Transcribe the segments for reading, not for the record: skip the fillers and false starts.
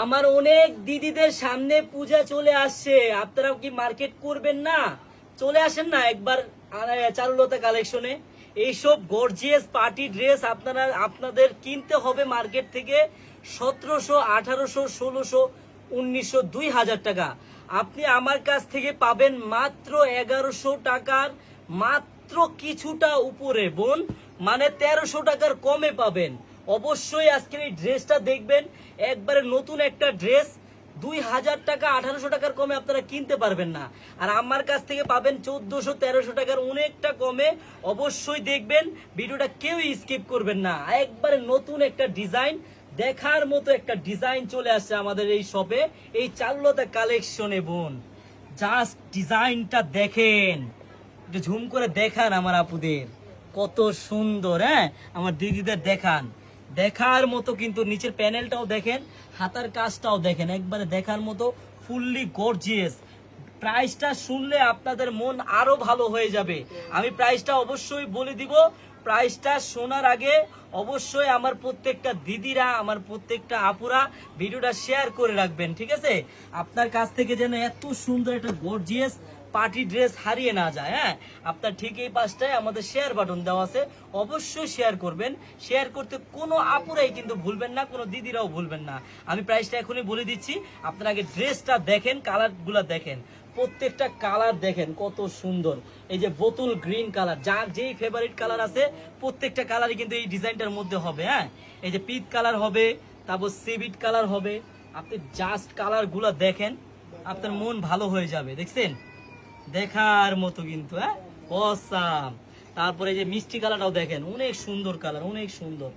আমার অনেক দিদিদের সামনে পূজা চলে আসছে, আপনারা কি মার্কেট করবেন না? চলে আসেন না একবার চারুলতা কালেকশনে। এইসব গর্জিয়াস পার্টি ড্রেস আপনাদের কিনতে হবে মার্কেট থেকে 1700, 1800, 1600, 1900, 2000 টাকা। আপনি আমার কাছ থেকে পাবেন মাত্র 1100 টাকার, মাত্র কিছুটা উপরে বোন, মানে 1300 টাকার কমে পাবেন। অবশ্যই আজকের এই ড্রেসটা দেখবেন, একবারে নতুন একটা ড্রেস। 2000 টাকা, 1800 টাকার কমে আপনারা কিনতে পারবেন না। আর আমার কাছ থেকে পাবেন 1400, 1300 টাকার অনেকটা কমে। অবশ্যই দেখবেন, ভিডিওটা কেউ স্কিপ করবেন না। একবারে নতুন একটা ডিজাইন, দেখার মতো একটা ডিজাইন চলে আসছে আমাদের এই শপে, এই চারুলতা কালেকশনে বোন। জাস্ট ডিজাইনটা দেখেন, একটু ঝুম করে দেখান আমার আপুদের, কত সুন্দর। হ্যাঁ, আমার দিদিদের দেখান, দেখার মতো। কিন্তু নিচের প্যানেলটাও দেখেন, হাতার কাজটাও দেখেন, একবারে দেখার মতো, ফুললি গর্জিয়াস। প্রাইসটা শুনলে আপনাদের মন আরো ভালো হয়ে যাবে। আমি প্রাইসটা অবশ্যই বলে দিব। প্রাইসটা শোনার আগে অবশ্যই আমার প্রত্যেকটা দিদিরা, আমার প্রত্যেকটা আপুরা ভিডিওটা শেয়ার করে রাখবেন, ঠিক আছে? আপনার কাছ থেকে যেন এত সুন্দর একটা গর্জিয়াস পার্টি ড্রেস হারিয়ে না যায়। হ্যাঁ, আপনার ঠিক এই পাশটায় আমাদের শেয়ার বাটন দেওয়া আছে, অবশ্যই শেয়ার করবেন। শেয়ার করতে কোনো আপুরাই কিন্তু ভুলবেন না, কোনো দিদিরাও ভুলবেন না। আমি প্রাইসটা এখনই বলে দিচ্ছি, আপনারা আগে ড্রেসটা দেখেন, কালারগুলো দেখেন, প্রত্যেকটা কালার দেখেন কত সুন্দর। এই যে বোতল গ্রিন কালার, যার যেই ফেভারিট কালার আছে প্রত্যেকটা কালারই কিন্তু এই ডিজাইনটার মধ্যে হবে। হ্যাঁ, এই যে পিচ কালার হবে, তারপর সিভিট কালার হবে। আপনি জাস্ট কালারগুলো দেখেন, আপনার মন ভালো হয়ে যাবে। দেখছেন, দেখার মতো কিন্তু। হ্যাঁ, অসাম। তারপরে যে মিষ্টি কালারটাও দেখেন, অনেক সুন্দর কালার, অনেক সুন্দর।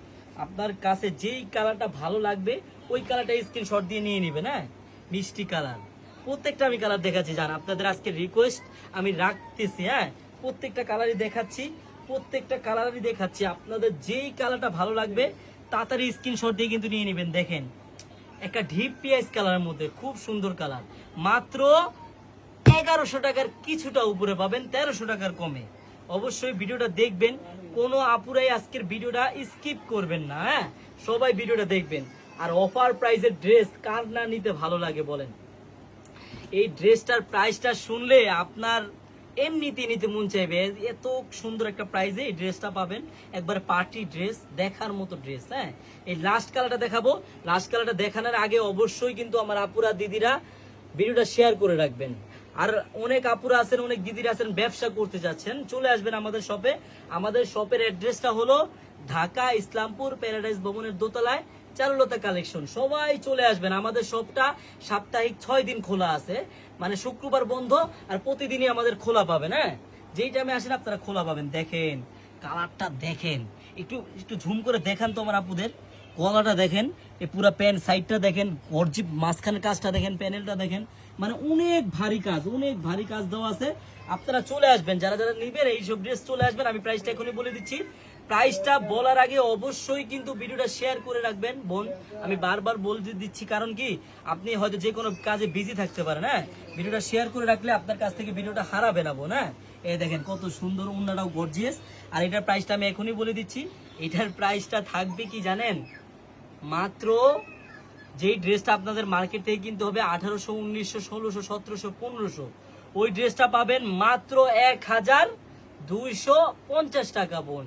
আপনার কাছে যেই কালারটা ভালো লাগবে ওই কালারটা স্ক্রিনশট দিয়ে নিয়ে নেবেন। হ্যাঁ, মিষ্টি কালার, প্রত্যেকটা আমি কালার দেখাচ্ছি। জান, আপনাদের আজকে রিকোয়েস্ট আমি রাখতেছি। হ্যাঁ, প্রত্যেকটা কালারই দেখাচ্ছি, প্রত্যেকটা কালারই দেখাচ্ছি। আপনাদের যেই কালারটা ভালো লাগবে তাড়াতাড়ি স্ক্রিনশট দিয়ে কিন্তু নিয়ে নেবেন। দেখেন, একটা ডিপ পিয়াজ কালারের মধ্যে খুব সুন্দর কালার, মাত্র 1100 টাকার কিছুটা উপরে পাবেন, 1300 টাকার কমে। অবশ্যই ভিডিওটা দেখবেন, কোনো আপুরাই আজকের ভিডিওটা স্কিপ করবেন না। হ্যাঁ, সবাই ভিডিওটা দেখবেন। আর অফার প্রাইসের ড্রেস কার না নিতে ভালো লাগে বলেন? এই ড্রেসটার প্রাইসটা শুনলে আপনার এমনিতে নিতে মন চাইবে। এত সুন্দর একটা প্রাইসে এই ড্রেসটা পাবেন, একবার পার্টি ড্রেস, দেখার মতো ড্রেস। হ্যাঁ, এই লাস্ট কালারটা দেখাবো। লাস্ট কালারটা দেখানোর আগে অবশ্যই কিন্তু আমার আপুরা দিদিরা ভিডিওটা শেয়ার করে রাখবেন। আর অনেক আপুরা আছেন, অনেক দিদিরা আছেন ব্যবসা করতে যাচ্ছেন, চলে আসবেন আমাদের শপে। আমাদের শপের অ্যাড্রেসটা হলো ঢাকা ইসলামপুর প্যারাডাইস ভবনের দোতলায় চারুলতা কালেকশন। সবাই চলে আসবেন। আমাদের শপটা সাপ্তাহিক 6 দিন খোলা আছে, মানে শুক্রবার বন্ধ, আর প্রতিদিনই আমাদের খোলা পাবেন। হ্যাঁ, যেই টাইমে আসেন আপনারা খোলা পাবেন। দেখেন কালারটা, দেখেন, একটু একটু ঝুম করে দেখান তো আমার আপুদের। গলাটা দেখেন, এই পুরো প্যান্ট সাইডটা দেখেন, গর্জিপ মাঝখানের কাজটা দেখেন, প্যানেলটা দেখেন, মানে অনেক ভারী কাজ, অনেক ভারী কাজ দেওয়া আছে। আপনারা চলে আসবেন, যারা যারা নিবেন এইসব ড্রেস চলে আসবেন। আমি প্রাইসটা এখনই বলে দিচ্ছি। প্রাইসটা বলার আগে অবশ্যই কিন্তু ভিডিওটা শেয়ার করে রাখবেন বোন। আমি বারবার বলে দিচ্ছি, কারণ কি আপনি হয়তো যে কোনো কাজে বিজি থাকতে পারেন। হ্যাঁ, ভিডিওটা শেয়ার করে রাখলে আপনার কাছ থেকে ভিডিওটা হারাবে না বোন। হ্যাঁ, এই দেখেন কত সুন্দর, ওন্নাটাও গর্জিয়াস। আর এটার প্রাইসটা আমি এখনই বলে দিচ্ছি। এটার প্রাইসটা থাকবে কি জানেন? মাত্র যেই ড্রেসটা আপনাদের মার্কেট থেকে কিনতে হবে 1800, 1900, 1600, 1700, 1500, ওই ড্রেসটা পাবেন মাত্র 1250 টাকা বোন।